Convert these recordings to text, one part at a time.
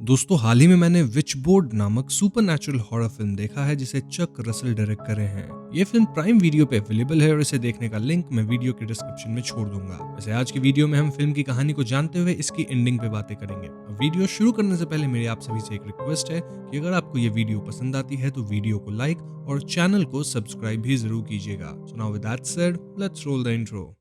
दोस्तों हाल ही में मैंने विच बोर्ड नामक सुपरनैचुरल हॉरर फिल्म देखा है जिसे चक रसल डायरेक्ट कर रहे हैं। ये फिल्म प्राइम वीडियो पे अवेलेबल है और इसे देखने का लिंक मैं वीडियो के डिस्क्रिप्शन में छोड़ दूंगा। वैसे आज की वीडियो में हम फिल्म की कहानी को जानते हुए इसकी एंडिंग पे बातें करेंगे। अब वीडियो शुरू करने से पहले मेरी आप सभी से एक रिक्वेस्ट है कि अगर आपको ये वीडियो पसंद आती है तो वीडियो को लाइक और चैनल को सब्सक्राइब भी जरूर कीजिएगा। So now with that said, let's roll the intro.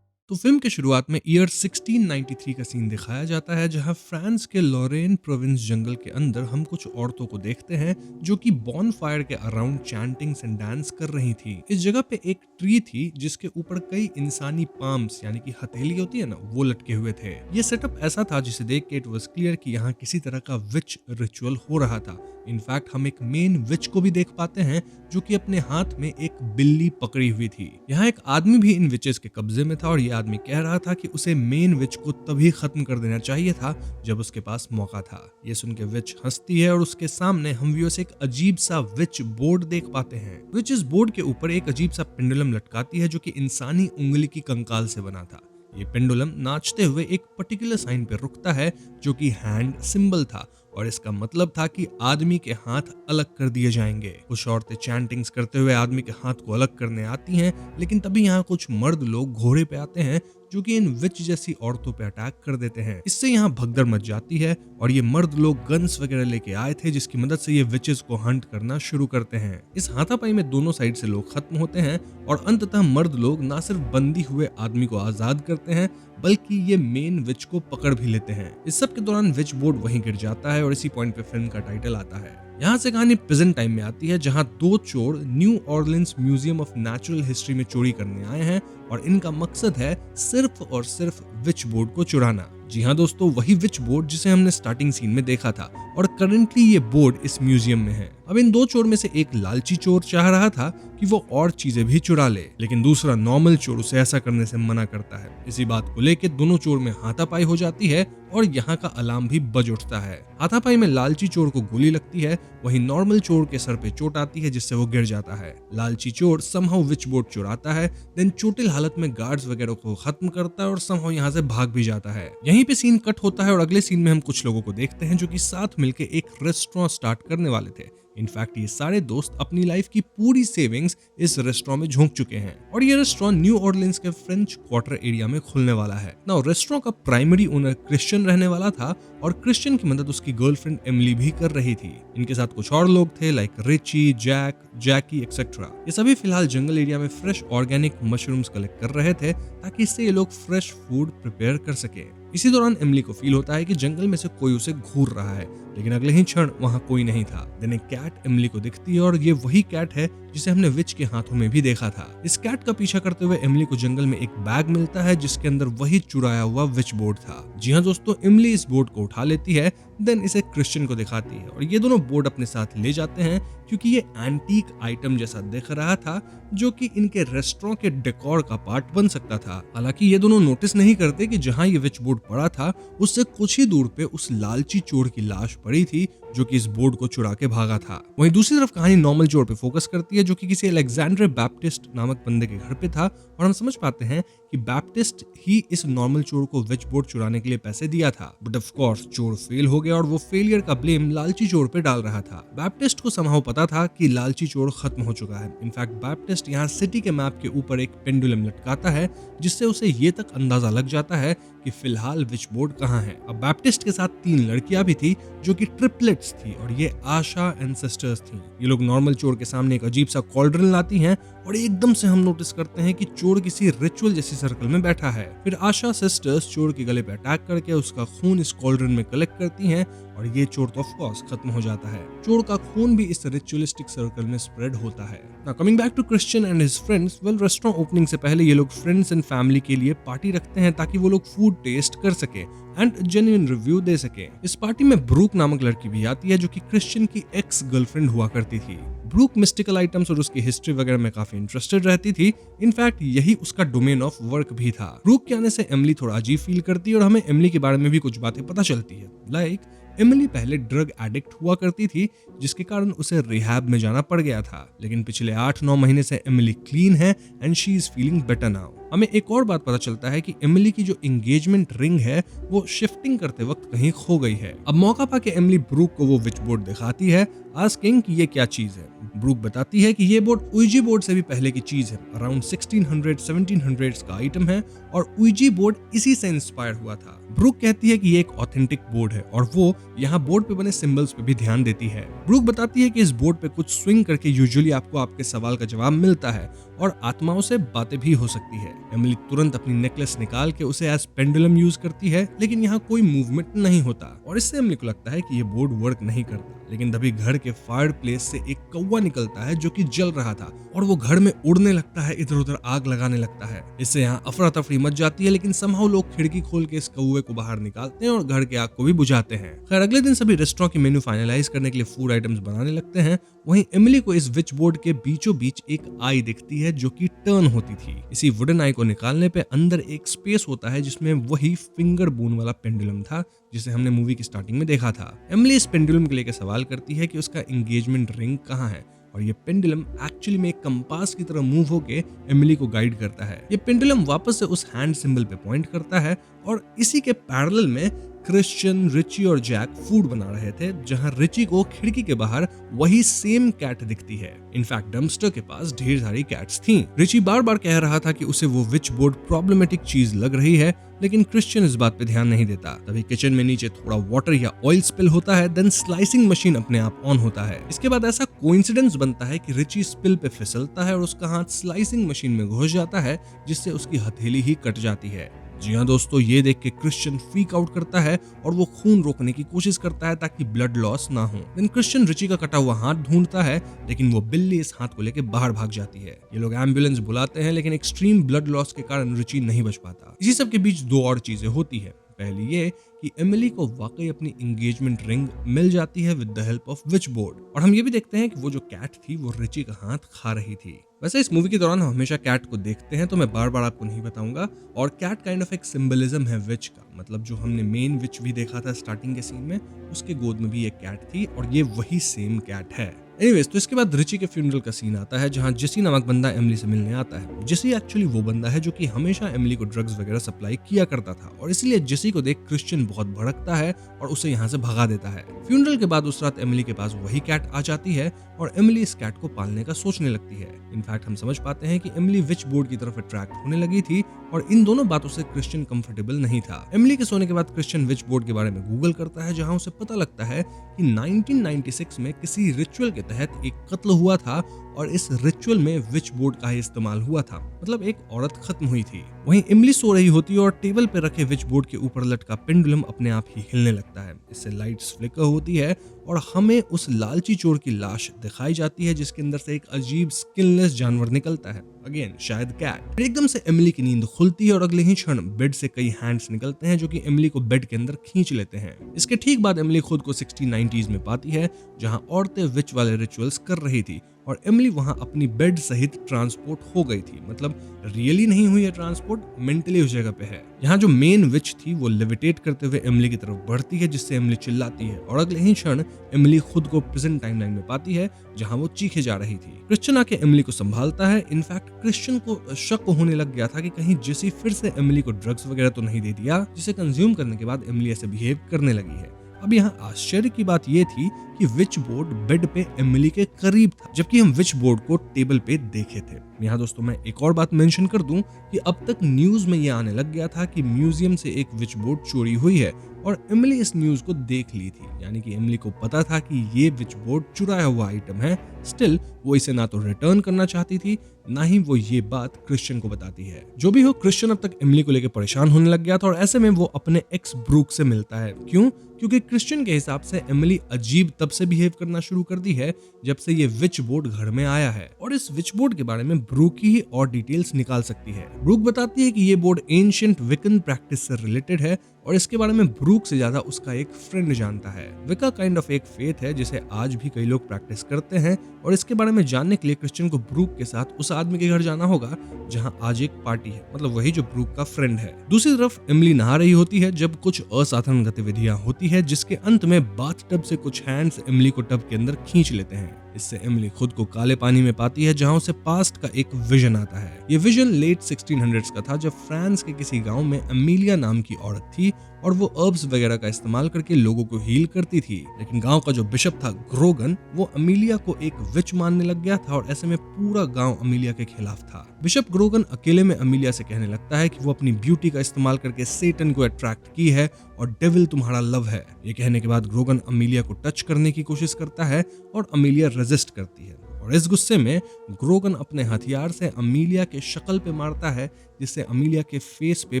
तो फिल्म के शुरुआत में ईयर 1693 का सीन दिखाया जाता है जहां फ्रांस के लॉरेन प्रोविंस जंगल के अंदर हम कुछ औरतों को देखते हैं जो कि बॉनफायर के अराउंड चैंटिंग्स एंड डांस कर रही थी। इस जगह पे एक ट्री थी जिसके ऊपर कई इंसानी पाम्स यानी कि हथेली होती है ना, वो लटके हुए थे। ये सेटअप ऐसा था जिसे देख के इट वाज क्लियर कि यहाँ किसी तरह का विच रिचुअल हो रहा था। इनफैक्ट हम एक मेन विच को भी देख पाते हैं जो कि अपने हाथ में एक बिल्ली पकड़ी हुई थी। यहाँ एक आदमी भी इन विचेस के कब्जे में था और ये आदमी कह रहा था कि उसे मेन विच को तभी खत्म कर देना चाहिए था जब उसके पास मौका था। ये सुन के विच हंसती है और उसके सामने हम व्यूअर्स एक अजीब सा विच बोर्ड देख पाते हैं। विच इस बोर्ड के ऊपर एक अजीब सा पेंडुलम लटकाती है जो कि इंसानी उंगली की कंकाल से बना था। ये पेंडुलम नाचते हुए एक पर्टिकुलर साइन पे रुकता है जो कि हैंड सिंबल था और इसका मतलब था कि आदमी के हाथ अलग कर दिए जाएंगे। कुछ औरतें चैंटिंग्स करते हुए आदमी के हाथ को अलग करने आती हैं, लेकिन तभी यहाँ कुछ मर्द लोग घोड़े पे आते हैं जो कि इन विच जैसी औरतों पे अटैक कर देते हैं। इससे यहाँ भगदड़ मच जाती है और ये मर्द लोग गन्स वगैरह लेके आए थे जिसकी मदद से ये विचेस को हंट करना शुरू करते हैं। इस हाथापाई में दोनों साइड से लोग खत्म होते हैं और अंततः मर्द लोग न सिर्फ बंदी हुए आदमी को आजाद करते हैं बल्कि ये मेन विच को पकड़ भी लेते हैं। इस सब के दौरान विच बोर्ड वहीं गिर जाता है और इसी पॉइंट पे फिल्म का टाइटल आता है। यहाँ से कहानी प्रेजेंट टाइम में आती है जहाँ दो चोर new Orleans museum of natural history में चोरी करने आए हैं और इनका मकसद है सिर्फ और सिर्फ विच बोर्ड को चुराना। जी हाँ दोस्तों, वही विच बोर्ड जिसे हमने स्टार्टिंग सीन में देखा था और करंटली ये बोर्ड इस म्यूजियम में है। अब इन दो चोर में से एक लालची चोर चाह रहा था कि वो और चीजें भी चुरा ले, लेकिन दूसरा नॉर्मल चोर उसे ऐसा करने से मना करता है। इसी बात को लेकर दोनों चोर में हाथापाई हो जाती है और यहाँ का अलार्म भी बज उठता है। हाथापाई में लालची चोर को गोली लगती है, वहीं नॉर्मल चोर के सर पे चोट आती है जिससे वो गिर जाता है। लालची चोर समहाउ विच बोर्ड चुराता है, देन चोटिल हालत में गार्ड्स वगैरह को खत्म करता है और समहाउ यहाँ से भाग भी जाता है। यहीं पे सीन कट होता है और अगले सीन में हम कुछ लोगों को देखते हैं जो कि साथ मिलकर एक रेस्टोरेंट स्टार्ट करने वाले थे। इनफैक्ट ये सारे दोस्त अपनी लाइफ की पूरी सेविंग्स इस रेस्टोरेंट में झोंक चुके हैं और ये रेस्टोरेंट न्यू ऑर्लिन्स के फ्रेंच क्वार्टर एरिया में खुलने वाला है। नाउ रेस्टोरेंट का प्राइमरी ओनर क्रिश्चियन रहने वाला था और क्रिश्चियन की मदद उसकी गर्लफ्रेंड एमिली भी कर रही थी। इनके साथ कुछ और लोग थे लाइक रिची, जैक, जैकी एक्सेट्रा। ये सभी फिलहाल जंगल एरिया में फ्रेश ऑर्गेनिक मशरूम्स कलेक्ट कर रहे थे ताकि इससे ये लोग फ्रेश फूड प्रिपेयर कर सके। इसी दौरान एमिली को फील होता है कि जंगल में से कोई उसे घूर रहा है, लेकिन अगले ही क्षण वहां कोई नहीं था। देन एक कैट एमिली को दिखती है और ये वही कैट है जिसे हमने विच के हाथों में भी देखा था। इस कैट का पीछा करते हुए एमिली को जंगल में एक बैग मिलता है जिसके अंदर वही चुराया हुआ विच बोर्ड था। जी हाँ दोस्तों, एमिली इस बोर्ड को उठा लेती है, देन इसे क्रिश्चियन को दिखाती है और ये दोनों बोर्ड अपने साथ ले जाते हैं क्योंकि ये एंटीक आइटम जैसा दिख रहा था जो कि इनके रेस्टोरेंट के डेकोर का पार्ट बन सकता था। हालांकि ये दोनों नोटिस नहीं करते कि जहां ये विच बोर्ड पड़ा था उससे कुछ ही दूर पे उस लालची चोर की लाश पड़ी थी जो कि इस बोर्ड को चुरा के भागा था। वहीं दूसरी तरफ कहानी नॉर्मल चोर पे फोकस करती है जो कि किसी अलेक्जेंडर बैप्टिस्ट नामक बंदे के घर पे था और हम समझ पाते हैं कि बैप्टिस्ट ही इस नॉर्मल चोर को विच बोर्ड चुराने के लिए पैसे दिया था। बट ऑफ कोर्स चोर फेल हो गया और वो फेलियर का ब्लेम लालची चोर पे डाल रहा था। बैप्टिस्ट को समहाउ पता था कि लालची चोर खत्म हो चुका है। इनफैक्ट बैप्टिस्ट यहाँ सिटी के मैप के ऊपर एक पेंडुलम लटकाता है जिससे उसे ये तक अंदाजा लग जाता है कि फिलहाल विच बोर्ड कहाँ है। अब बैप्टिस्ट के साथ 3 लड़कियां भी थी जो कि ट्रिपलेट्स थी और ये आशा एंसेस्टर्स थी। ये लोग नॉर्मल चोर के सामने एक अजीब सा कॉल्ड्रन लाती हैं और एकदम से हम नोटिस करते हैं कि चोर किसी रिचुअल जैसी सर्कल में बैठा है। फिर आशा सिस्टर्स चोर के गले पे अटैक करके उसका खून इस कॉल्ड्रन में कलेक्ट करती हैं और ये चोर तो ऑफ कोर्स खत्म हो जाता है। चोर का खून भी इस रिचुअलिस्टिक सर्कल में स्प्रेड होता है। Now coming back to Christian and his friends, well restaurant opening से पहले ये लोग फ्रेंड्स एंड फैमिली के लिए पार्टी रखते हैं ताकि वो लोग फूड टेस्ट कर सके एंड जेन्युइन रिव्यू दे सके। इस पार्टी में ब्रूक नामक लड़की भी आती है जो कि क्रिश्चियन की एक्स गर्लफ्रेंड हुआ करती थी। ब्रूक मिस्टिकल आइटम्स और उसकी हिस्ट्री वगैरह में काफी इंटरेस्टेड रहती थी। इनफैक्ट यही उसका डोमेन ऑफ वर्क भी था। ब्रूक के आने से एमिली थोड़ा अजीब फील करती है और हमें एमिली के बारे में भी कुछ बातें पता चलती है। लाइक एमिली पहले ड्रग एडिक्ट हुआ करती थी, जिसके कारण उसे रिहैब में जाना पड़ गया था, लेकिन पिछले 8-9 महीने से एमिली क्लीन है and she is feeling better now. हमें एक और बात पता चलता है कि एमिली की जो एंगेजमेंट रिंग है वो शिफ्टिंग करते वक्त कहीं खो गई है। अब मौका पाके एमिली ब्रूक को वो विच बोर्ड दिखाती है, आस्किंग कि ये क्या चीज है। ब्रूक बताती है कि ये बोर्ड उइजी बोर्ड से भी पहले की चीज है, अराउंड 1600-1700s का आइटम है और उइजी बोर्ड इसी से इंस्पायर हुआ था। ब्रूक कहती है कि ये एक ऑथेंटिक बोर्ड है और वो यहाँ बोर्ड पे बने सिंबल्स पे भी ध्यान देती है। ब्रूक बताती है कि इस बोर्ड पे कुछ स्विंग करके यूजुअली आपको आपके सवाल का जवाब मिलता है और आत्माओं से बातें भी हो सकती है। एमिली तुरंत अपनी नेकलेस निकाल के उसे एज पेंडुलम यूज करती है, लेकिन यहाँ कोई मूवमेंट नहीं होता और इससे एमिली को लगता है कि ये बोर्ड वर्क नहीं करता। लेकिन तभी घर के फायर प्लेस से एक कौवा निकलता है जो कि जल रहा था और वो घर में उड़ने लगता है, इधर उधर आग लगाने लगता है। इससे यहाँ अफरा तफरी मच जाती है, लेकिन समहाउ लोग खिड़की खोल के इस कौवे को बाहर निकालते हैं और घर के आग को भी बुझाते हैं। खैर अगले दिन सभी रेस्टोरेंट की मेन्यू फाइनलाइज करने के लिए फूड आइटम्स बनाने लगते हैं। वहीं एमिली को इस विच बोर्ड के बीचों बीच एक आई दिखती है जो कि टर्न होती थी। इसी वुडन आई को निकालने पे अंदर एक स्पेस होता है जिसमें वही फिंगर बोन वाला पेंडुलम था जिसे हमने मूवी की स्टार्टिंग में देखा था। एमिली इस पेंडुलम के लेकर सवाल करती है कि उसका एंगेजमेंट रिंग कहाँ है और ये पेंडुलम एक्चुअली में एक कंपास की तरह मूव होके एमिली को गाइड करता है। ये पेंडुलम वापस से उस हैंड सिंबल पे पॉइंट करता है और इसी के पैरेलल में क्रिश्चियन, रिची और जैक फूड बना रहे थे, जहां रिची को खिड़की के बाहर वही सेम कैट दिखती है। इनफैक्ट डम्पस्टर के पास ढेर सारी कैट्स थीं। रिची बार बार कह रहा था कि उसे वो विच बोर्ड प्रॉब्लमेटिक चीज लग रही है, लेकिन क्रिश्चियन इस बात पे ध्यान नहीं देता। तभी किचन में नीचे थोड़ा वाटर या ऑयल स्पिल होता है, देन स्लाइसिंग मशीन अपने आप ऑन होता है। इसके बाद ऐसा कोइंसिडेंस बनता है कि रिची स्पिल पे फिसलता है और उसका हाथ स्लाइसिंग मशीन में घुस जाता है, जिससे उसकी हथेली ही कट जाती है। जी हाँ दोस्तों, ये देख के क्रिश्चियन फ्रीक आउट करता है और वो खून रोकने की कोशिश करता है ताकि ब्लड लॉस ना हो। देन क्रिश्चियन रिची का कटा हुआ हाथ ढूंढता है, लेकिन वो बिल्ली इस हाथ को लेके बाहर भाग जाती है। ये लोग एम्बुलेंस बुलाते हैं, लेकिन एक्सट्रीम ब्लड लॉस के कारण रिची नहीं बच पाता। इसी सब के बीच दो और चीजें होती है। पहली ये कि एमिली को वाकई अपनी एंगेजमेंट रिंग मिल जाती है with the help of which board, और हम ये भी देखते हैं कि वो जो कैट थी वो रिची का हाथ खा रही थी। वैसे इस मूवी के दौरान हम हमेशा कैट को देखते हैं, तो मैं बार बार आपको नहीं बताऊंगा। और कैट काइंड ऑफ एक सिंबलिज्म है विच का, मतलब जो हमने मेन विच भी देखा था स्टार्टिंग के सीन में, उसके गोद में भी एक कैट थी और ये वही सेम कैट है। एनीवेज, तो इसके बाद रिची के फ्यूनरल का सीन आता है जहां जेसी नामक बंदा एमिली से मिलने आता है। जेसी एक्चुअली वो बंदा है जो कि हमेशा एमिली को ड्रग्स वगैरह सप्लाई किया करता था और इसलिए जेसी को देख क्रिश्चियन बहुत भड़कता है और उसे यहाँ से भगा देता है। फ्यूनरल के बाद उस रात एमिली के पास वही कैट आ जाती है और एमिली इस कैट को पालने का सोचने लगती है। इनफैक्ट हम समझ पाते हैं कि एमिली विच बोर्ड की तरफ अट्रैक्ट होने लगी थी और इन दोनों बातों से क्रिश्चियन कंफर्टेबल नहीं था। एमिली के सोने के बाद क्रिश्चियन विच बोर्ड के बारे में गूगल करता है, जहां उसे पता लगता है कि 1996 में किसी रिचुअल के तहत एक कत्ल हुआ था और इस रिचुअल में विच बोर्ड का ही इस्तेमाल हुआ था, मतलब एक औरत खत्म हुई थी। वहीं एमिली सो रही होती है और टेबल पे रखे विच बोर्ड के ऊपर लटका पेंडुलम अपने आप ही हिलने लगता है। इससे लाइट्स फ्लिकर होती है और हमें उस लालची चोर की लाश दिखाई जाती है जिसके अंदर से एक अजीब स्किनलेस जानवर निकलता है, अगेन शायद कैट। एकदम से एमिली की नींद खुलती है और अगले ही क्षण बेड से कई हैंड्स निकलते हैं जो कि एमिली को बेड के अंदर खींच लेते हैं। इसके ठीक बाद एमिली खुद को 1690s में पाती है, जहां औरतें विच वाले रिचुअल्स कर रही थी और एमिली वहां अपनी बेड सहित ट्रांसपोर्ट हो गई थी। मतलब रियली नहीं हुई है ट्रांसपोर्ट, मेंटली उस जगह पे है। यहाँ जो मेन विच थी वो लेविटेट करते हुए एमिली की तरफ बढ़ती है, जिससे एमिली चिल्लाती है और अगले ही क्षण एमिली खुद को प्रेजेंट टाइमलाइन में पाती है जहां वो चीखे जा रही थी। क्रिश्चियन आके एमिली को संभालता है। इनफैक्ट क्रिश्चियन को शक होने लग गया था कि कहीं जेसी फिर से एमिली को ड्रग्स वगैरह तो नहीं दे दिया, जिसे कंज्यूम करने के बाद एमिली ऐसे बिहेव करने लगी है। अब यहाँ आश्चर्य की बात यह थी कि विच बोर्ड बेड पे एमिली के करीब था, जबकि हम विच बोर्ड को टेबल पे देखे थे। यहाँ दोस्तों मैं एक और बात मेंशन कर दूं कि अब तक न्यूज में यह आने लग गया था कि म्यूजियम से एक विच बोर्ड चोरी हुई है और एमिली इस न्यूज को देख ली थी, यानी कि एमिली को पता था कि ये विच बोर्ड चुराया हुआ आइटम है। स्टिल वो इसे ना तो रिटर्न करना चाहती थी, ना ही वो ये बात क्रिश्चियन को बताती है। जो भी हो, क्रिश्चियन अब तक एमिली को लेकर परेशान होने लग गया था और ऐसे में वो अपने एक्स ब्रूक से मिलता है। क्यों? क्योंकि क्रिश्चियन के हिसाब से एमिली अजीब तब से बिहेव करना शुरू कर दी है जब से ये विच बोर्ड घर में आया है, और इस विच बोर्ड के बारे में ब्रूक ही और डिटेल्स निकाल सकती है। ब्रूक बताती है कि ये बोर्ड एंशिएंट विकन प्रैक्टिस से रिलेटेड है और इसके बारे में ब्रूक से ज्यादा उसका एक फ्रेंड जानता है। विका काइंड ऑफ एक फेथ है जिसे आज भी कई लोग प्रैक्टिस करते हैं, और इसके बारे में जानने के लिए क्रिश्चियन को ब्रूक के साथ उस आदमी के घर जाना होगा जहां आज एक पार्टी है, मतलब वही जो ब्रूक का फ्रेंड है। दूसरी तरफ एमिली नहा रही होती है जब कुछ असाधारण गतिविधियां होती है, जिसके अंत में बाथटब से कुछ हैंड्स एमिली को टब के अंदर खींच लेते हैं। इससे एमिली खुद को काले पानी में पाती है जहां उसे पास्ट का एक विजन आता है। ये विजन लेट 1600s का था जब फ्रांस के किसी गांव में अमीलिया नाम की औरत थी और वो हर्ब्स वगैरह का इस्तेमाल करके लोगों को हील करती थी। लेकिन गांव का जो बिशप था ग्रोगन, वो अमीलिया को एक विच मानने लग गया था और ऐसे में पूरा गांव अमीलिया के खिलाफ था। बिशप ग्रोगन अकेले में अमीलिया से कहने लगता है कि वो अपनी ब्यूटी का इस्तेमाल करके सेटन को अट्रैक्ट की है और डेविल तुम्हारा लव है। ये कहने के बाद ग्रोगन अमीलिया को टच करने की कोशिश करता है और अमीलिया रेजिस्ट करती है, और इस गुस्से में ग्रोगन अपने हथियार से अमीलिया के शक्ल पे मारता है, जिससे अमीलिया के फेस पे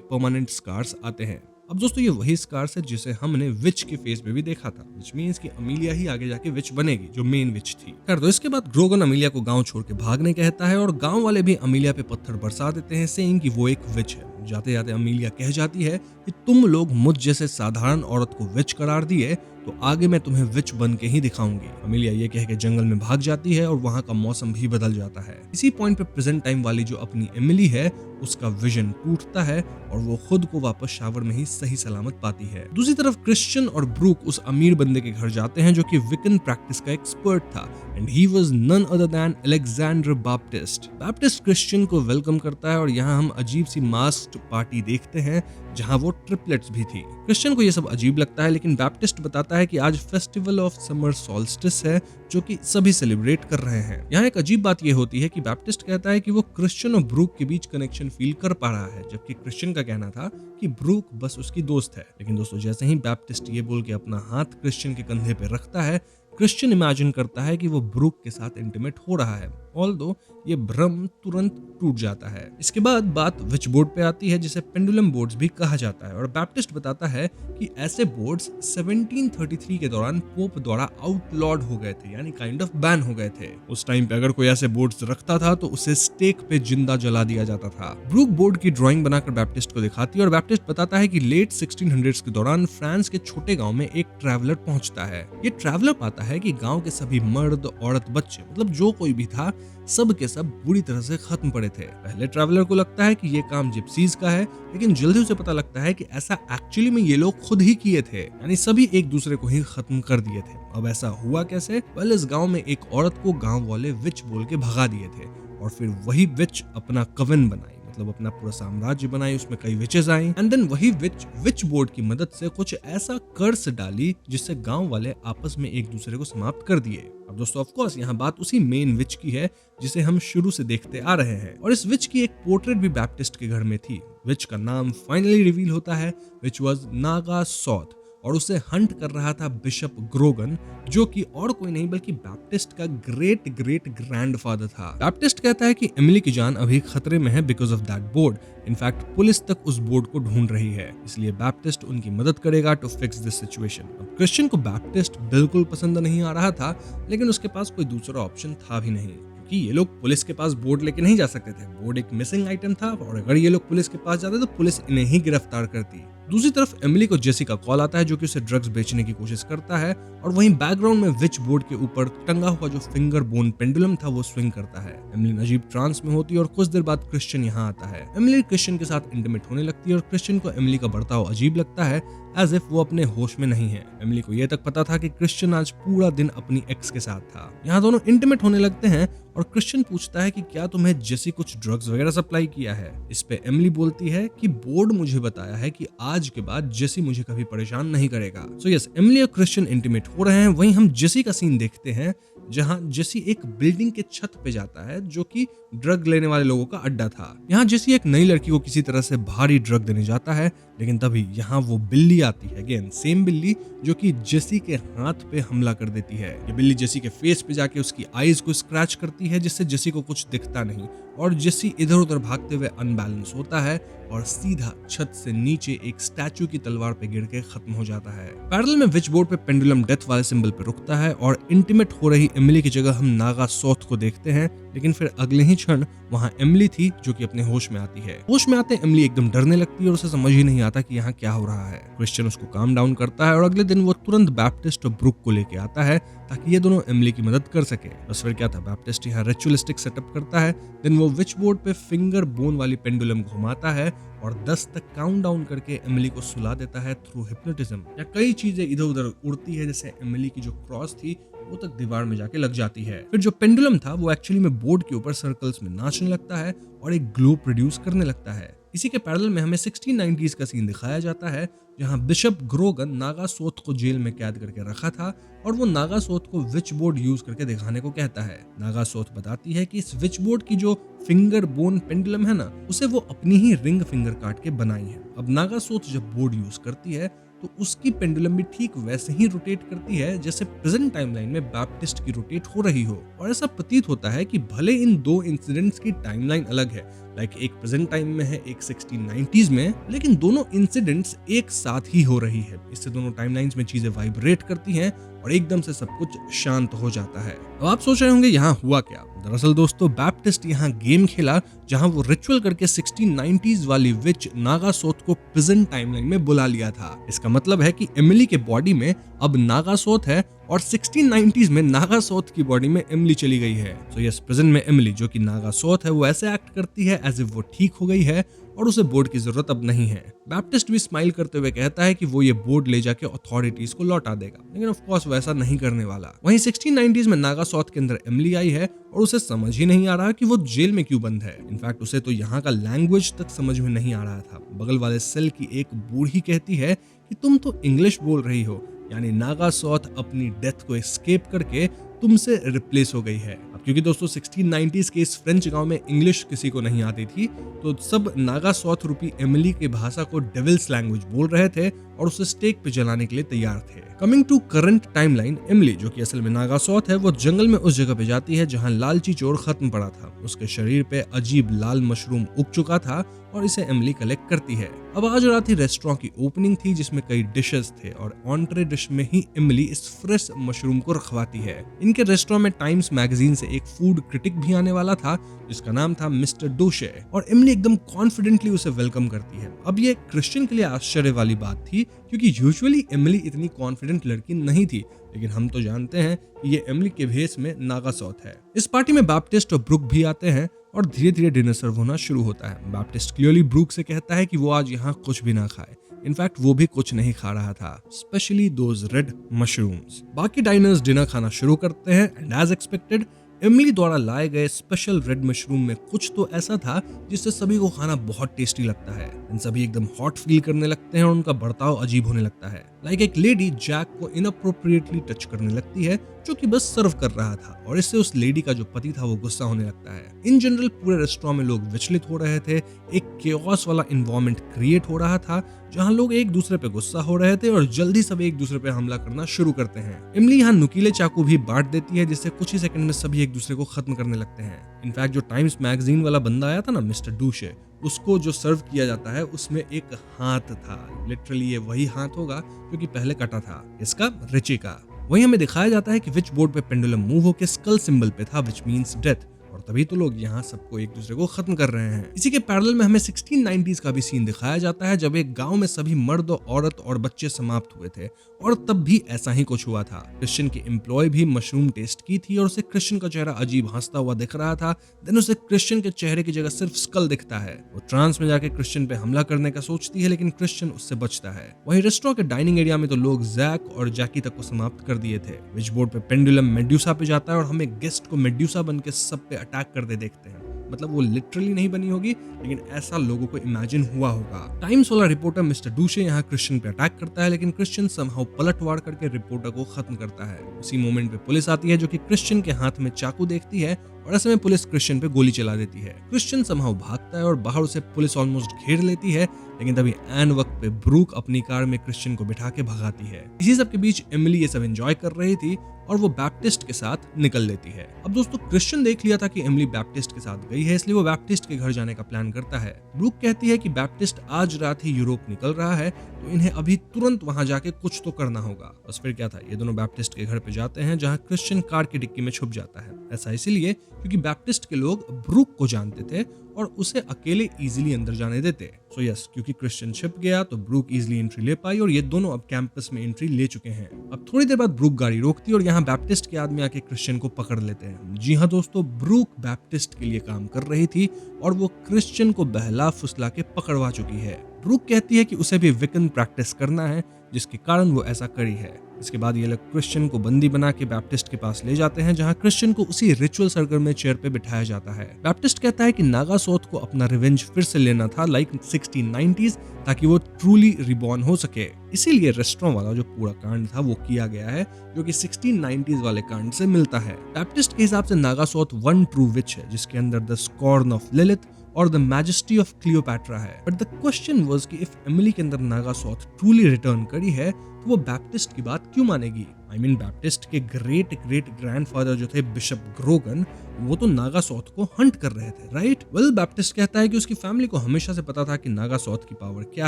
परमानेंट स्कार्स आते हैं। अब दोस्तों ये वही स्कार्स है जिसे हमने विच के फेस पे भी देखा था, विच मींस कि अमीलिया ही आगे जाके विच बनेगी जो मेन विच थी। कर दो। इसके बाद ग्रोगन अमीलिया को गांव छोड़ के भागने कहता है और गांव वाले भी अमीलिया पे पत्थर बरसा देते हैं, सेइंग कि वो एक विच है। जाते जाते अमीलिया कह जाती है कि तुम लोग मुझ जैसे साधारण औरत को विच करार दिए तो आगे मैं तुम्हें विच बन के ही दिखाऊंगी। अमीलिया ये कह के जंगल में भाग जाती है और वहां का मौसम भी बदल जाता है। इसी पॉइंट पे प्रेजेंट टाइम वाली जो अपनी एमिली है उसका विजन टूटता है और वो खुद को वापस शावर में ही सही सलामत पाती है। दूसरी तरफ क्रिश्चियन और ब्रूक उस अमीर बंदे के घर जाते हैं जो कि विकन प्रैक्टिस का एक्सपर्ट था, and he was none other than Alexander Baptiste. Baptiste Christian को वेलकम करता है और यहाँ हम अजीब सी मास्क्ड पार्टी देखते हैं जहां वो ट्रिपलेट्स भी थी। क्रिश्चियन को ये सब अजीब लगता है, लेकिन बैप्टिस्ट बताता है कि आज फेस्टिवल ऑफ समर सॉल्स्टिस है जो कि सभी सेलिब्रेट कर रहे हैं। यहाँ एक अजीब बात ये होती है कि बैप्टिस्ट कहता है कि वो क्रिश्चियन और ब्रूक के बीच कनेक्शन फील कर पा रहा है, जबकि क्रिश्चियन का कहना था कि ब्रूक बस उसकी दोस्त है। लेकिन दोस्तों जैसे ही बैप्टिस्ट ये बोल के अपना हाथ क्रिश्चियन के कंधे पे रखता है, क्रिश्चियन इमेजिन करता है कि वो ब्रूक के साथ इंटीमेट हो रहा है, ऑल्दो ये भ्रम तुरंत टूट जाता है। इसके बाद बात विच बोर्ड पे आती है जिसे पेंडुलम बोर्ड्स भी कहा जाता है, और बैप्टिस्ट बताता है कि ऐसे बोर्ड्स 1733 के दौरान पोप द्वारा आउटलॉड हो गए थे, यानी काइंड ऑफ बैन हो गए थे। उस टाइम पे अगर कोई ऐसे बोर्ड्स रखता था तो उसे स्टेक पे जिंदा जला दिया जाता था। ब्रूक बोर्ड की ड्राइंग बनाकर बैप्टिस्ट को दिखाती है और बैप्टिस्ट बताता है कि लेट 1600s के दौरान फ्रांस के छोटे गांव में एक ट्रैवलर पहुंचता है। ये ट्रैवलर पाता है कि गांव के सभी मर्द, औरत, बच्चे, मतलब जो कोई भी था, सब के सब बुरी तरह से खत्म पड़े थे। पहले ट्रैवलर को लगता है कि ये काम जिप्सीज का है, लेकिन जल्दी उसे पता लगता है कि ऐसा एक्चुअली में ये लोग खुद ही किए थे, यानी सभी एक दूसरे को ही खत्म कर दिए थे। अब ऐसा हुआ कैसे? पहले इस गांव में एक औरत को गांव वाले विच बोल के भगा दिए थे, और फिर वही विच अपना कवन बनाई, मतलब अपना पूरा साम्राज्य बनाई, उसमें कई विचेस आई, एंड देन वही विच बोर्ड की मदद से कुछ ऐसा कर्स डाली जिससे गांव वाले आपस में एक दूसरे को समाप्त कर दिए। अब दोस्तों ऑफ कोर्स यहाँ बात उसी मेन विच की है जिसे हम शुरू से देखते आ रहे हैं, और इस विच की एक पोर्ट्रेट भी बैप्टिस्ट के घर में थी। विच का नाम फाइनली रिवील होता है, विच वाज नागा सॉथ, और उसे हंट कर रहा था बिशप ग्रोगन, जो कि और कोई नहीं बल्कि बैप्टिस्ट का ग्रेट ग्रेट ग्रैंडफादर था। बैप्टिस्ट कहता है कि एमिली की जान अभी खतरे में है because of that board. In fact police तक उस बोर्ड को ढूंढ रही है, इसलिए बैप्टिस्ट उनकी मदद करेगा टू फिक्स दिस सिचुएशन। अब क्रिश्चियन को बैप्टिस्ट बिल्कुल पसंद नहीं आ रहा था, लेकिन उसके पास कोई दूसरा ऑप्शन था भी नहीं, कि ये लोग पुलिस के पास बोर्ड लेके नहीं जा सकते थे। बोर्ड एक मिसिंग आइटम था, और अगर ये लोग पुलिस के पास जाते तो पुलिस इन्हें ही गिरफ्तार करती। दूसरी तरफ एमिली को जेसी का कॉल आता है जो कि उसे ड्रग्स बेचने की कोशिश करता है, और वहीं बैकग्राउंड में विच बोर्ड के ऊपर टंगा हुआ जो फिंगर बोन पेंडुलम था वो स्विंग करता है। एमिली अजीब ट्रांस में होती है और कुछ देर बाद क्रिश्चियन यहाँ आता है। एमिली क्रिश्चियन के साथ इंटीमेट होने लगती है और क्रिश्चियन को एमिली का बर्ताव अजीब लगता है, एज इफ वो अपने होश में नहीं है। एमिली को यह तक पता था कि क्रिश्चियन आज पूरा दिन अपनी एक्स के साथ था। यहाँ दोनों इंटीमेट होने लगते हैं और क्रिश्चियन पूछता है कि क्या तुम्हें जेसी कुछ ड्रग्स वगैरह सप्लाई किया है। इस पे एमिली बोलती है कि बोर्ड मुझे बताया है कि आज के बाद जेसी मुझे कभी परेशान नहीं करेगा। सो यस, एमिली और क्रिश्चियन इंटीमेट हो रहे हैं। वहीं हम जेसी का सीन देखते हैं जहां जेसी एक बिल्डिंग के छत पे जाता है जो कि ड्रग लेने वाले लोगों का अड्डा था। यहाँ जेसी एक नई लड़की को किसी तरह से भारी ड्रग देने जाता है, लेकिन तभी यहाँ वो बिल्ली आती है, अगेन सेम बिल्ली जो कि जेसी के हाथ पे हमला कर देती है। ये बिल्ली जेसी के फेस पे जाके उसकी आईज को स्क्रैच करती है, जिससे जेसी को कुछ दिखता नहीं, और जेसी इधर उधर भागते हुए अनबैलेंस होता है और सीधा छत से नीचे एक स्टैचू की तलवार पे गिर के खत्म हो जाता है। पैरेलल में विच बोर्ड पे पेंडुलम डेथ वाले सिंबल पे रुकता है और इंटीमेट हो रही एमिली की जगह हम नागा सॉथ को देखते हैं, लेकिन फिर अगले ही क्षण वहाँ एमिली थी जो कि अपने होश में आती है। होश में आते एमिली एकदम डरने लगती है और उसे समझ ही नहीं आता कि यहाँ क्या हो रहा है। क्रिश्चियन उसको काम डाउन करता है और अगले दिन वो तुरंत बैप्टिस्ट और ब्रुक को लेके आता है ताकि ये दोनों एमिली की मदद कर सके। बस फिर क्या था, बैप्टिस्ट यहाँ रिचुअलिस्टिक सेटअप करता है। देन वो विच बोर्ड पे फिंगर बोन वाली पेंडुलम घुमाता है और 10 तक काउंट डाउन करके एमिली को सुला देता है थ्रू हिप्नोटिज्म। या कई चीजें इधर उधर उड़ती है, जैसे एमिली की जो क्रॉस थी वो तक दीवार में जाके लग जाती है। फिर जो पेंडुलम था वो एक्चुअली में बोर्ड के ऊपर सर्कल्स में नाचने लगता है और एक ग्लो प्रोड्यूस करने लगता है। इसी के पैरेलल में हमें 1690s का सीन दिखाया जाता है जहां बिशप ग्रोगन नागासोथ को जेल में कैद करके रखा था और वो नागासोथ को विच बोर्ड यूज करके दिखाने को कहता है। नागासोथ बताती है कि इस विच बोर्ड की जो फिंगर बोन पेंडुलम है ना, उसे वो अपनी ही रिंग फिंगर काट के बनाई है। अब नागासोथ जब बोर्ड यूज करती है तो उसकी पेंडुलम भी ठीक वैसे ही रोटेट करती है जैसे प्रेजेंट टाइमलाइन में बैप्टिस्ट की रोटेट हो रही हो। और ऐसा प्रतीत होता है कि भले इन दो इंसिडेंट्स की टाइमलाइन अलग है, लाइक एक प्रेजेंट टाइम में है, एक 1690s में, लेकिन दोनों इंसिडेंट्स एक साथ ही हो रही है। इससे दोनों टाइमलाइंस में चीजें वाइब्रेट करती हैं और एकदम से सब कुछ शांत हो जाता है। अब आप सोच रहे होंगे यहाँ हुआ क्या। दरअसल दोस्तों, बैप्टिस्ट यहाँ गेम खेला जहां वो रिचुअल करके 1690s वाली विच नागासोथ को प्रेजेंट टाइमलाइन में बुला लिया था। इसका मतलब है कि एमिली के बॉडी में अब नागासोथ है और 1690s में नागासोथ की बॉडी में एमिली चली गई है। सो यस, प्रेजेंट में एमिली जो कि नागासोथ है वो ऐसे एक्ट करती है एज इफ वो ठीक हो गई है और उसे बोर्ड की जरूरत अब नहीं है। बैप्टिस्ट भी स्माइल करते हुए कहता है कि वो ये बोर्ड ले जाके अथॉरिटीज को लौटा देगा, लेकिन ऑफ कोर्स वो ऐसा नहीं करने वाला। वहीं 1690s में नागासोथ के अंदर एमिली आई है और उसे समझ ही नहीं आ रहा कि वो जेल में क्यों बंद है। इनफैक्ट उसे तो यहाँ का लैंग्वेज तक समझ में नहीं आ रहा था। बगल वाले सेल की एक बूढ़ी कहती है कि तुम तो इंग्लिश बोल रही हो, यानी नागासोथ अपनी डेथ को एस्केप करके तुमसे रिप्लेस हो गई है। अब क्योंकि दोस्तों 1690s के इस फ्रेंच गांव में इंग्लिश किसी को नहीं आती थी, तो सब नागासोथ रूपी एमिली की भाषा को डेविल्स लैंग्वेज बोल रहे थे और उसे स्टेक पे जलाने के लिए तैयार थे। Coming to current timeline, Emily जो कि असल में नागासोथ है, वो जंगल में उस जगह पे जाती है जहां लालची चोर खत्म पड़ा था। उसके शरीर पे अजीब लाल मशरूम उग चुका था और इसे एमिली कलेक्ट करती है। अब आज रात ही रेस्टोरेंट की ओपनिंग थी जिसमें कई डिशेस थे और ऑन्ट्रे डिश में ही एमिली इस फ्रेश मशरूम को रखवाती है। इनके रेस्टोरेंट में टाइम्स मैगजीन से एक फूड क्रिटिक भी आने वाला था जिसका नाम था मिस्टर डोशे और एमिली एकदम कॉन्फिडेंटली उसे वेलकम करती है। अब ये क्रिश्चियन के लिए आश्चर्य वाली बात थी क्योंकि यूजुअली एमिली इतनी कॉन्फिडेंट लड़की नहीं थी, लेकिन हम तो जानते हैं कि ये एमिली के भेष में नागासोथ है। इस पार्टी में बैप्टिस्ट और ब्रुक भी आते हैं और धीरे धीरे डिनर सर्व होना शुरू होता है। बैप्टिस्ट क्लियरली ब्रुक से कहता है कि वो आज यहाँ कुछ भी ना खाए। इनफैक्ट वो भी कुछ नहीं खा रहा था, स्पेशली दोज रेड मशरूम्स। बाकी डाइनर्स डिनर खाना शुरू करते हैं एंड एज एक्सपेक्टेड एमिली द्वारा लाए गए स्पेशल रेड मशरूम में कुछ तो ऐसा था जिससे सभी को खाना बहुत टेस्टी लगता है। सभी एकदम हॉट फील करने लगते हैं और उनका बर्ताव अजीब होने लगता है। लाइक एक लेडी जैक को इनअप्रोप्रिएटली टच करने लगती है जो कि बस सर्व कर रहा था और इससे उस लेडी का जो पति था वो गुस्सा होने लगता है। इन जनरल पूरे रेस्टोरेंट में लोग विचलित हो रहे थे। एक केओस वाला एनवायरनमेंट क्रिएट हो रहा था जहां लोग एक दूसरे पे गुस्सा हो रहे थे और जल्दी सब एक दूसरे पे हमला करना शुरू करते हैं। एमिली यहाँ नुकीले चाकू भी बांट देती है जिससे कुछ ही सेकंड में सभी एक दूसरे को खत्म करने लगते हैं। इनफैक्ट जो टाइम्स मैगजीन वाला बंदा आया था ना, मिस्टर डूशे, उसको जो सर्व किया जाता है उसमें एक हाथ था। लिटरली ये वही हाथ होगा जो कि पहले कटा था, इसका रिची का। वहीं हमें दिखाया जाता है कि विच बोर्ड पे पेंडुलम मूव होकर स्कल सिंबल पे था, विच मींस डेथ, और तभी तो लोग यहाँ सबको एक दूसरे को खत्म कर रहे हैं। इसी के पैरेलल में हमें 1690s का भी सीन दिखाया जाता है जब एक गांव में सभी मर्द, औरत और बच्चे समाप्त हुए थे और तब भी ऐसा ही कुछ हुआ था। क्रिश्चियन के एम्प्लॉय भी मशरूम टेस्ट की थी और उसे क्रिश्चियन का चेहरा अजीब हंसता हुआ दिख रहा था। देन उसे क्रिश्चियन के चेहरे की जगह सिर्फ स्कल दिखता है। वो ट्रांस में जाके क्रिश्चियन पे हमला करने का सोचती है लेकिन क्रिश्चियन उससे बचता है। वहीं रेस्टोरेंट के डाइनिंग एरिया में तो लोग जैक और जैकी तक को समाप्त कर दिए थे। विच बोर्ड पे पेंडुलम मेड्यूसा पे जाता है और हमें गेस्ट को मेड्यूसा बन के सब पे अटैक कर दे देखते हैं। मतलब वो लिटरली नहीं बनी होगी लेकिन ऐसा लोगों को इमेजिन हुआ होगा। टाइम्स वाला रिपोर्टर मिस्टर डूशे यहाँ क्रिश्चियन पे अटैक करता है लेकिन क्रिश्चियन समहाउ पलटवार करके रिपोर्टर को खत्म करता है। उसी मोमेंट पे पुलिस आती है जो कि क्रिश्चियन के हाथ में चाकू देखती है और ऐसे में पुलिस क्रिश्चियन पे गोली चला देती है। क्रिश्चियन समहाउ भागता है और बाहर उसे पुलिस ऑलमोस्ट घेर लेती है, लेकिन तभी एन वक्त पे ब्रूक अपनी कार में क्रिश्चियन को बिठा के भगाती है। इसी सब के बीच एमिली ये सब एंजॉय कर रही थी और वो बैप्टिस्ट के साथ निकल लेती है। अब दोस्तों क्रिश्चियन देख लिया था कि एमिली बैप्टिस्ट के साथ गई है, इसलिए वो बैप्टिस्ट के घर जाने का प्लान करता है। ब्रूक कहती है कि बैप्टिस्ट आज रात ही यूरोप निकल रहा है तो इन्हें अभी तुरंत वहां जाके कुछ तो करना होगा। बस फिर क्या था, ये दोनों बैप्टिस्ट के घर पे जाते हैं जहां क्रिश्चियन कार की डिक्की में छुप जाता है। ऐसा इसीलिए क्योंकि बैप्टिस्ट के लोग ब्रूक को जानते थे और उसे अकेले इजीली अंदर जाने देते। सो यस, क्योंकि क्रिश्चियन छिप गया तो ब्रूक इजीली एंट्री ले पाई और ये दोनों अब कैंपस में एंट्री ले चुके हैं। अब थोड़ी देर बाद ब्रूक गाड़ी रोकती है और यहाँ बैप्टिस्ट के आदमी आके क्रिश्चियन को पकड़ लेते हैं। जी हाँ दोस्तों, ब्रूक बैप्टिस्ट के लिए काम कर रही थी और वो क्रिश्चियन को बहला फुसला के पकड़वा चुकी है। ब्रूक कहती है कि उसे भी विकन प्रैक्टिस करना है, जिसके कारण वो ऐसा करी है। इसके बाद ये लोग क्रिश्चियन को बंदी बना के बैप्टिस्ट के पास ले जाते हैं, जहां क्रिश्चियन को उसी रिचुअल सर्कल में चेयर पे बिठाया जाता है। बैप्टिस्ट कहता है कि नागासोथ को अपना रिवेंज फिर से लेना था, लाइक 1690s, ताकि वो ट्रूली रिबॉर्न हो सके। इसीलिए रेस्टोरेंट वाला जो पूरा कांड था वो किया गया है, जो कि 1690s वाले कांड से मिलता है। बैप्टिस्ट के हिसाब से नागासोथ वन ट्रू विच है, जिसके अंदर द स्कॉर्न ऑफ लिलिथ और द मैजेस्टी ऑफ क्लियोपैट्रा है। बट द क्वेश्चन वाज कि इफ एमिली के अंदर नागासोथ ट्रूली रिटर्न करी है तो वो बैप्टिस्ट की बात क्यों मानेगी? आई मीन बैप्टिस्ट के ग्रेट ग्रेट ग्रैंडफादर जो थे बिशप ग्रोगन, वो तो नागासोथ को हंट कर रहे थे, राइट? वेल, बैप्टिस्ट कहता है कि उसकी फैमिली को हमेशा से पता था कि नागासोथ की पावर क्या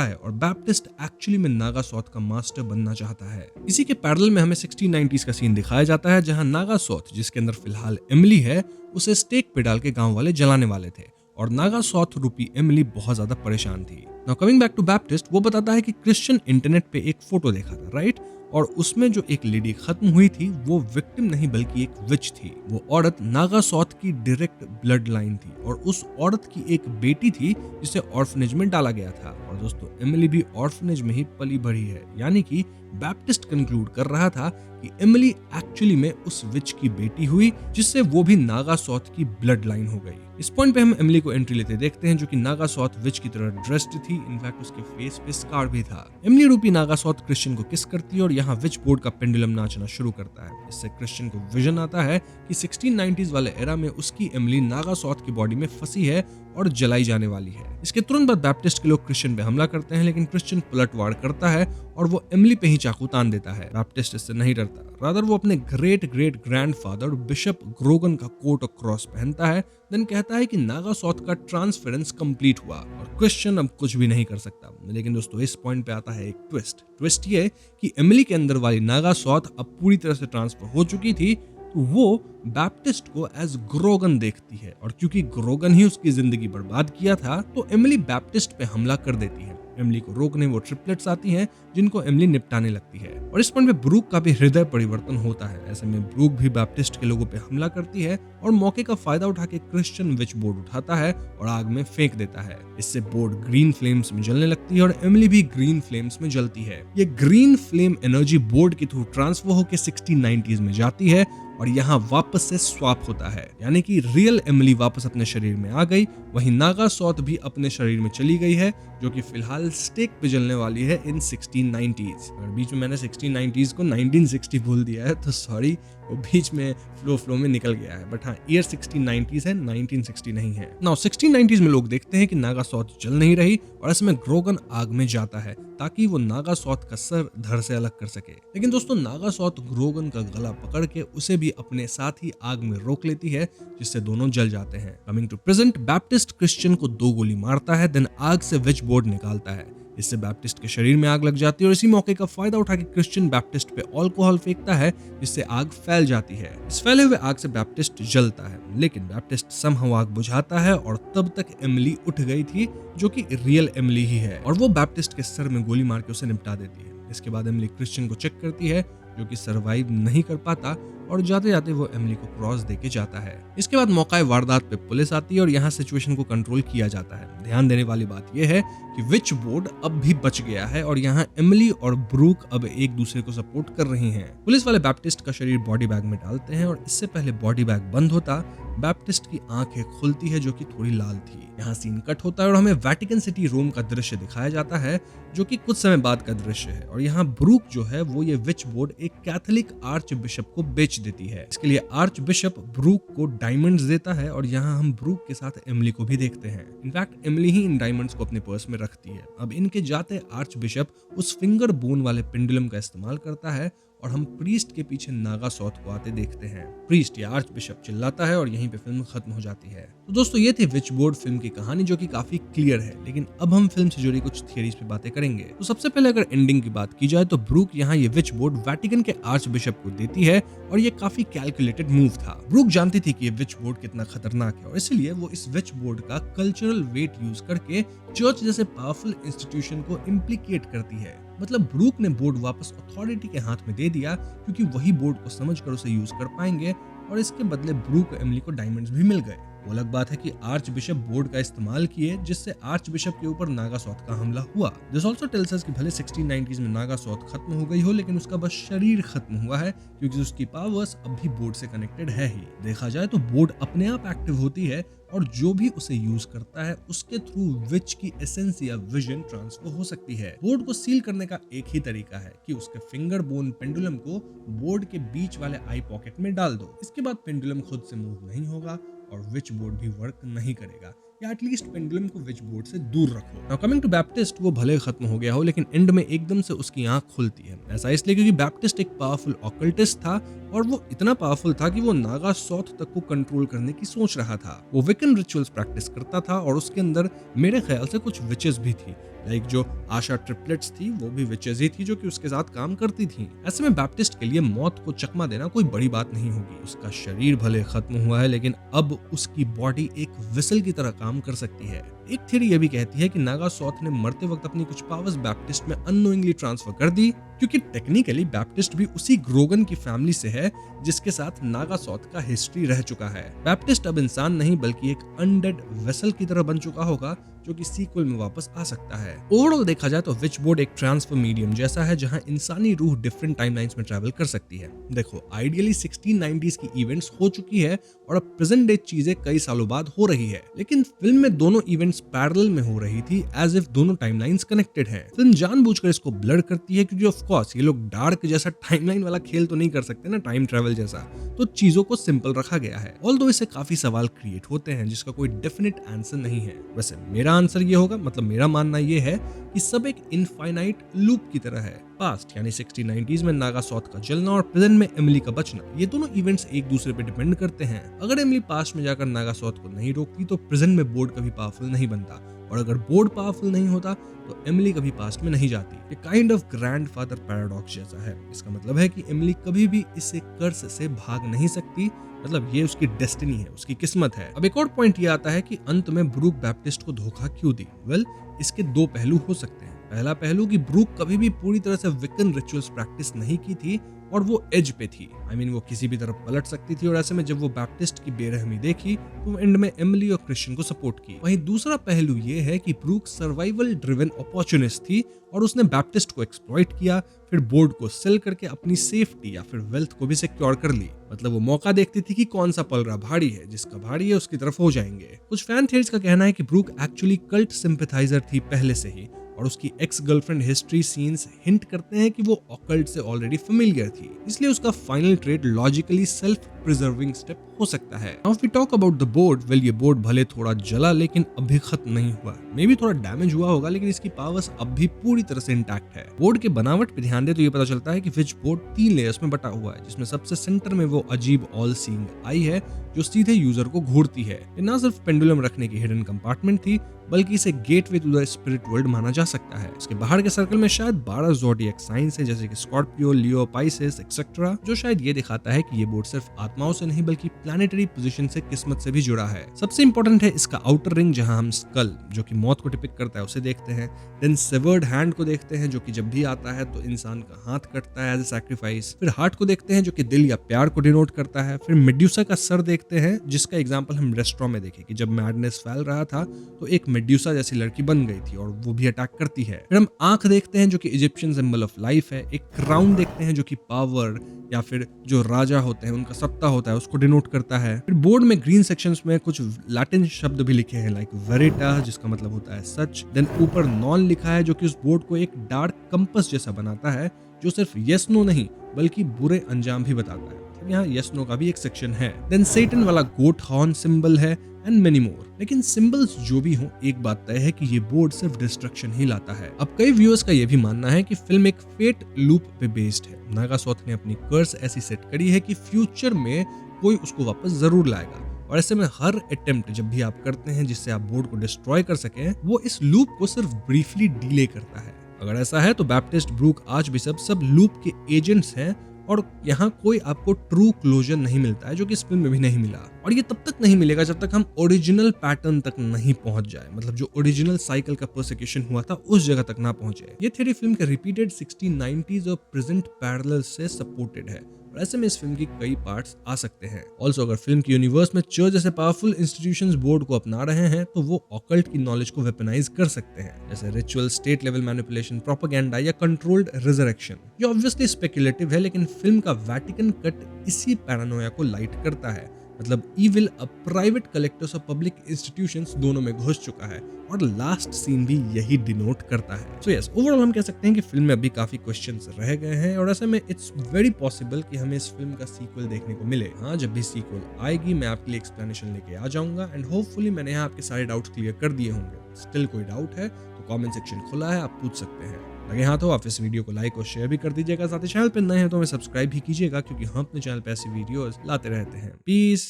है और बैप्टिस्ट एक्चुअली में नागासोथ का मास्टर बनना चाहता है। इसी के पैरेलल में हमें 1690s का सीन दिखाया जाता है, जहां नागासोथ, जिसके अंदर फिलहाल एमिली है, उसे स्टेक पे डाल के गांव वाले जलाने वाले थे और नागासोथ रूपी एमिली बहुत ज्यादा परेशान थी। Now coming back to Baptiste, वो बताता है कि क्रिश्चियन इंटरनेट पे एक फोटो देखा था, राइट? और उसमें जो एक लेडी खत्म हुई थी वो विक्टिम नहीं बल्कि एक विच थी। वो औरत नागासोथ की डायरेक्ट ब्लड लाइन थी और उस औरत की एक बेटी थी जिसे ऑर्फनेज में डाला गया था। और दोस्तों, एमिली भी ऑर्फनेज में ही पली बढ़ी है, यानी कि बैप्टिस्ट कंक्लूड कर रहा था कि एमिली एक्चुअली में उस विच की बेटी हुई, जिससे वो भी नागासोथ की ब्लड लाइन हो गई। इस पॉइंट पे हम एमिली को एंट्री लेते देखते हैं, जो कि नागासोथ विच की तरह ड्रेस्ड थी। इनफैक्ट उसके फेस पे स्कार भी था। एमिली रूपी नागासोथ क्रिश्चियन को किस करती है और यहाँ विच बोर्ड का पेंडुलम नाचना शुरू करता है। इससे क्रिश्चियन को विजन आता है कि 1690s वाले एरा में उसकी एमिली नागासोथ की बॉडी में फंसी है और जलाई जाने वाली है। इसके तुरंत बाद बैप्टिस्ट के लोग क्रिश्चियन पे हमला करते हैं, लेकिन क्रिश्चियन पलटवार करता है और वो एमिली पे ही चाकू तान देता है। बैप्टिस्ट इससे नहीं डरता, रादर वो अपने great great grandfather bishop Grogan का कोट और क्रॉस पहनता है, देन कहता है कि नागासोथ का ट्रांसफरेंस कंप्लीट हुआ और क्रिश्चियन अब कुछ भी नहीं कर सकता। लेकिन दोस्तों, इस पॉइंट पे आता है एक ट्विस्ट ये कि एमिली के अंदर वाली नागासोथ अब पूरी तरह से ट्रांसफर हो चुकी थी, तो वो बैप्टिस्ट को एज ग्रोगन देखती है और क्योंकि ग्रोगन ही उसकी जिंदगी बर्बाद किया था, तो एमिली बैप्टिस्ट पे हमला कर देती है। एमिली को रोकने वो ट्रिपलेट्स आती हैं, जिनको एमिली निपटाने लगती है और इस पॉइंट पे ब्रूक का भी हृदय परिवर्तन होता है। ऐसे में ब्रूक भी बैप्टिस्ट के लोगों पे हमला करती है और मौके का फायदा उठा के क्रिश्चियन विच बोर्ड उठाता है और आग में फेंक देता है। इससे बोर्ड ग्रीन फ्लेम्स में जलने लगती है और एमिली भी ग्रीन फ्लेम्स में जलती है। ये ग्रीन फ्लेम एनर्जी बोर्ड के थ्रू ट्रांसफर होकर 1690s में जाती है और यहाँ वापस से स्वैप होता है, यानी कि रियल एमिली वापस अपने शरीर में आ गई। वहीं नागासोथ भी अपने शरीर में चली गई है, जो कि फिलहाल स्टेक पे जलने वाली है इन 1690s। अगर बीच में मैंने 1690s को 1960 बोल दिया है तो सॉरी, वो बीच में फ्लो में निकल गया है। बट हाँ, ईयर 1690s है, 1960 नहीं है। नाउ 1690s में लोग देखते हैं कि नागासोथ जल नहीं रही और ऐसे में ग्रोगन आग में जाता है ताकि वो नागासोथ का सर धड़ से अलग कर सके। लेकिन दोस्तों, नागासोथ ग्रोगन का गला पकड़ के उसे भी अपने साथ ही आग में रोक लेती है, जिससे दोनों जल जाते हैं। Coming to present, Baptiste Christian को 2 गोली मारता है, देन आग से विच बोर्ड निकालता है। इससे बैप्टिस्ट के शरीर में आग लग जाती है और इसी मौके का फायदा उठा के क्रिश्चियन बैप्टिस्ट पे अल्कोहल फेंकता है, जिससे आग फैल जाती है। इस फैले हुए आग से बैप्टिस्ट जलता है, लेकिन बैप्टिस्ट समहाउ आग बुझाता है और तब तक एमिली उठ गई थी, जो कि रियल एमिली ही है, और वो बैप्टिस्ट के सर में गोली मार के उसे निपटा देती है। इसके बाद एमिली क्रिश्चियन को चेक करती है, जो कि सरवाइव नहीं कर पाता और जाते जाते वो एमिली को क्रॉस देके जाता है। इसके बाद मौका वारदात पे पुलिस आती है और यहाँ सिचुएशन को कंट्रोल किया जाता है। ध्यान देने वाली बात यह है कि विच बोर्ड अब भी बच गया है और यहाँ एमिली और ब्रूक अब एक दूसरे को सपोर्ट कर रही हैं। पुलिस वाले बैप्टिस्ट का शरीर बॉडी बैग में डालते हैं और इससे पहले बॉडी बैग बंद होता, बैप्टिस्ट की आंखें खुलती है, जो कि थोड़ी लाल थी। यहाँ सीन कट होता है और हमें वेटिकन सिटी रोम का दृश्य दिखाया जाता है, जो कि कुछ समय बाद का दृश्य है। और यहाँ ब्रूक जो है वो ये विच बोर्ड एक कैथोलिक आर्च बिशप को बेच देती है। इसके लिए आर्च बिशप ब्रूक को डायमंड्स देता है और यहाँ हम ब्रूक के साथ एमिली को भी देखते हैं। इनफैक्ट एमिली ही इन डायमंड्स को अपने पर्स में रखती है। अब इनके जाते आर्च बिशप उस फिंगर बोन वाले पेंडुलम का इस्तेमाल करता है और हम प्रीस्ट के पीछे नागा सॉथ को आते देखते हैं। प्रीस्ट या आर्च बिशप चिल्लाता है और यहीं पे फिल्म खत्म हो जाती है। तो दोस्तों ये थी विच बोर्ड फिल्म की कहानी, जो कि काफी क्लियर है। लेकिन अब हम फिल्म से जुड़ी कुछ थियरीज पे बातें करेंगे। तो सबसे पहले अगर एंडिंग की बात की जाए तो ब्रूक यहाँ ये विच बोर्ड वेटिकन के आर्च बिशप को देती है और ये काफी कैलकुलेटेड मूव था। ब्रूक जानती थी कि ये विच बोर्ड कितना खतरनाक है और इसलिए वो इस विच बोर्ड का कल्चरल वेट यूज करके चर्च जैसे पावरफुल इंस्टीट्यूशन को इम्प्लीकेट करती है। मतलब ब्रूक ने बोर्ड वापस अथॉरिटी के हाथ में दे दिया क्योंकि वही बोर्ड को समझकर उसे यूज कर पाएंगे और इसके बदले ब्रूक और एमिली को डायमंड्स भी मिल गए। वो अलग बात है कि आर्च बिशप बोर्ड का इस्तेमाल किए जिससे आर्च बिशप के ऊपर नागा सॉथ का हमला हुआ। दिस ऑल्सो टेल्स अस कि भले 1690s में नागा सॉथ खत्म हो गई हो, लेकिन उसका बस शरीर खत्म हुआ है क्योंकि उसकी पावर्स अब भी बोर्ड से कनेक्टेड है ही। देखा जाए तो बोर्ड अपने आप एक्टिव होती है और जो भी उसे यूज करता है उसके थ्रू विच की एसेंस या विजन ट्रांसफर हो सकती है। बोर्ड को सील करने का एक ही तरीका है कि उसके फिंगर बोन पेंडुलम को बोर्ड के बीच वाले आई पॉकेट में डाल दो। इसके बाद पेंडुलम खुद से मूव नहीं होगा और विच बोर्ड भी वर्क नहीं करेगा, या एटलीस्ट पेंडुलम को विच बोर्ड से दूर रखो। नाउ कमिंग टू बैप्टिस्ट, वो भले खत्म हो गया हो लेकिन एंड में एकदम से उसकी आंख खुलती है। ऐसा इसलिए क्योंकि बैप्टिस्ट एक पावरफुल ऑकल्टिस्ट था और वो इतना पावरफुल था कि वो नागा सॉथ तक को कंट्रोल करने की सोच रहा था। वो विकन रिचुअल्स प्रैक्टिस करता था और उसके अंदर मेरे ख्याल से कुछ विचेस भी थी। लाइक जो आशा ट्रिपलेट्स थी वो भी विचेस ही थी जो कि उसके साथ काम करती थी। ऐसे में बैप्टिस्ट के लिए मौत को चकमा देना कोई बड़ी बात नहीं होगी। उसका शरीर भले खत्म हुआ है लेकिन अब उसकी बॉडी एक विसल की तरह काम कर सकती है। एक थ्योरी ये भी कहती है कि नागा सॉथ ने मरते वक्त अपनी कुछ पावर्स बैप्टिस्ट में अननोइंगली ट्रांसफर कर दी, क्योंकि टेक्निकली बैप्टिस्ट भी उसी ग्रोगन की फैमिली से है जिसके साथ नागा सॉथ का हिस्ट्री रह चुका है। बैप्टिस्ट अब इंसान नहीं बल्कि एक अनडेड वेसल की तरह बन चुका होगा जो कि सीक्वल में वापस आ सकता है। ओवरऑल देखा जाए तो विच बोर्ड एक ट्रांसफर मीडियम जैसा है जहां इंसानी रूह डिफरेंट टाइमलाइंस में ट्रैवल कर सकती है। देखो आइडियली 1690s की इवेंट्स हो चुकी है और अब प्रेजेंट डे चीजें कई सालों बाद हो रही है, लेकिन फिल्म में दोनों इवेंट्स पैरेलल में हो रही थी एज इफ दोनों टाइमलाइंस कनेक्टेड हैं। फिल्म जानबूझकर इसको ब्लर करती है क्योंकि ऑफ कोर्स ये लोग डार्क जैसा टाइमलाइन वाला खेल तो नहीं कर सकते ना, टाइम ट्रैवल जैसा, तो चीजों को सिंपल रखा गया है। ऑल्दो इससे काफी सवाल क्रिएट होते हैं जिसका कोई डेफिनेट आंसर नहीं है। वैसे मेरा आंसर ये होगा, मतलब मेरा मानना ये है कि सब एक इनफाइनाइट लूप की तरह है। पास्ट यानी 1690s में नागा सॉथ का जलना और प्रेजेंट में एमिली का बचना, ये दोनों इवेंट्स एक दूसरे पे डिपेंड करते हैं। अगर एमिली पास्ट में जाकर नागा सॉथ को नहीं रोकती तो प्रेजेंट में बोर्ड कभी पावरफुल नहीं बनता, और अगर बोर्ड पावरफुल नहीं होता तो एमिली कभी पास्ट में नहीं जाती। ये काइंड ऑफ ग्रैंडफादर पैराडॉक्स जैसा है। इसका मतलब है कि एमिली कभी भी इस कर्स से भाग नहीं सकती, मतलब ये उसकी डेस्टिनी है, उसकी किस्मत है। अब एक और पॉइंट ये आता है कि अंत में ब्रूक बैप्टिस्ट को धोखा क्यों दी। वेल, इसके दो पहलू हो सकते हैं। पहला पहलू कि ब्रूक कभी भी पूरी तरह से विकन रिचुअल्स प्रैक्टिस नहीं की थी और वो एज पे थी। वो किसी भी तरफ पलट सकती थी, और ऐसे में जब वो बैप्टिस्ट की बेरहमी देखी तो वो एंड में एमिली और क्रिश्चियन को सपोर्ट की। वहीं दूसरा पहलू ये है कि ब्रूक सर्वाइवल ड्रिवन अपॉर्चुनिस्ट थी और उसने बैप्टिस्ट को एक्सप्लॉइट किया, फिर बोर्ड को सेल करके अपनी सेफ्टी या फिर वेल्थ को भी सिक्योर कर ली। मतलब वो मौका देखती थी कि कौन सा पलड़ा भारी है, जिसका भारी है उसकी तरफ हो जाएंगे। कुछ फैन थियरीज का कहना है कि ब्रूक एक्चुअली कल्ट सिंपैथाइजर थी पहले से ही, और उसकी ex girlfriend history scenes hint करते हैं कि वो ऑकल्ट से ऑलरेडी फेमिलियर थी, इसलिए उसका final trade logically self preserving step हो सकता है। Now if we talk about the board, well ये बोर्ड भले थोड़ा जला लेकिन अभी खत्म नहीं हुआ। मे बी थोड़ा डैमेज हुआ होगा लेकिन इसकी पावर्स अब भी पूरी तरह से इंटैक्ट है। बोर्ड के बनावट पे ध्यान दे तो ये पता चलता है कि विच बोर्ड 3 लेयर्स में बटा हुआ है, जिसमें सबसे सेंटर में वो अजीब ऑल सीइंग आई है जो सीधे यूजर को घूरती है। ये ना सिर्फ पेंडुलम रखने की हिडन कंपार्टमेंट थी बल्कि इसे gateway to the spirit world माना जा सकता है। इसके बाहर के सर्कल में शायद 12 ज़ोडिएक साइंस हैं जैसे कि स्कॉर्पियो, लियो, पाइसेस एक्सेट्रा, जो शायद ये दिखाता है कि ये बोर्ड सिर्फ आत्माओं से नहीं बल्कि प्लैनेटरी पोजीशन से किस्मत से भी जुड़ा है। सबसे इंपॉर्टेंट है इसका आउटर रिंग जहां हम स्कल जो कि मौत को डिपिक्ट करता है उसे देखते हैं, देन सेवर्ड हैंड को देखते हैं जो कि जब भी आता है तो इंसान का हाथ कटता है एज ए सैक्रिफाइस, फिर हार्ट को देखते हैं जो कि दिल या प्यार को डिनोट करता है, फिर मेड्यूसा का सर देखते हैं जिसका एग्जांपल हम रेस्टोरेंट में देखे कि जब मैडनेस फैल रहा था तो एक मेड्यूसा जैसी लड़की बन गई थी और वो भी अटैक करती है। फिर हम आंख देखते हैं जो कि इजिप्शियन सिंबल ऑफ लाइफ है, एक क्राउन देखते हैं जो कि पावर या फिर जो राजा होते हैं उनका सत्ता होता है उसको डिनोट करता है। फिर बोर्ड में ग्रीन सेक्शंस में कुछ लैटिन शब्द भी लिखे हैं लाइक वेरिटा जिसका मतलब होता है सच, देन ऊपर नॉन लिखा है जो कि उस बोर्ड को एक डार्क कंपस जैसा बनाता है जो सिर्फ यस नो नहीं बल्कि बुरे अंजाम भी बताता है। यहाँ यस नो का भी एक सेक्शन है। देन सेटन वाला गोट हॉर्न सिंबल है एंड मेनी मोर। लेकिन सिंबल्स जो भी हों, एक बात तय है कि ये बोर्ड सिर्फ डिस्ट्रक्शन ही लाता है। अब कई व्यूअर्स का ये भी मानना है कि फिल्म एक फेट लूप पे बेस्ड है। नागासॉथ ने अपनी कर्स ऐसी सेट करी है कि फ्यूचर में कोई उसको वापस जरूर लाएगा, और ऐसे में हर अटेम्प्ट जब भी आप करते हैं जिससे आप बोर्ड को डिस्ट्रॉय कर सकें, वो इस लूप को सिर्फ ब्रीफली डिले करता है। अगर ऐसा है तो बैप्टिस्ट ब्रूक आर्चबिशप सब लूप के एजेंट्स हैं, और यहाँ कोई आपको ट्रू क्लोजर नहीं मिलता है, जो कि इस फिल्म में भी नहीं मिला। और ये तब तक नहीं मिलेगा जब तक हम ओरिजिनल पैटर्न तक नहीं पहुंच जाए, मतलब जो ओरिजिनल साइकिल का परसिक्यूशन हुआ था उस जगह तक ना पहुंचे। ये थ्योरी फिल्म के रिपीटेड 1690s और प्रेजेंट पैरेलल से सपोर्टेड है, और ऐसे में इस फिल्म की कई पार्ट्स आ सकते हैं। ऑल्सो अगर फिल्म की यूनिवर्स में चर्च जैसे पावरफुल इंस्टीट्यूशंस बोर्ड को अपना रहे हैं, तो वो ऑकल्ट की नॉलेज को वेपनाइज कर सकते हैं, जैसे ritual, state level manipulation, propaganda या कंट्रोल्ड रिजरेक्शन। ये ऑब्वियसली स्पेकुलेटिव है, लेकिन फिल्म का वैटिकन कट इसी पैरानोया को लाइट करता है। मतलब ईविल अब प्राइवेट कलेक्टर्स और पब्लिक इंस्टीट्यूशंस दोनों में घुस चुका है, और लास्ट सीन भी यही डिनोट करता है। सो यस, ओवरऑल हम कह सकते हैं कि फिल्म में अभी काफी क्वेश्चंस रह गए हैं, और ऐसे में इट्स वेरी पॉसिबल कि हमें इस फिल्म का सीक्वल देखने को मिले। हाँ, जब भी सीक्वल आएगी मैं आपके लिए एक्सप्लेनेशन लेके आ जाऊंगा, एंड होपफुली मैंने यहाँ आपके सारे डाउट्स क्लियर कर दिए होंगे। स्टिल कोई डाउट है तो कमेंट सेक्शन खुला है, आप पूछ सकते हैं। लगे हाँ तो आप इस वीडियो को लाइक और शेयर भी कर दीजिएगा, साथ ही चैनल पर नए हैं तो हमें सब्सक्राइब भी कीजिएगा, क्योंकि हम अपने चैनल पे ऐसी वीडियोस लाते रहते हैं। पीस।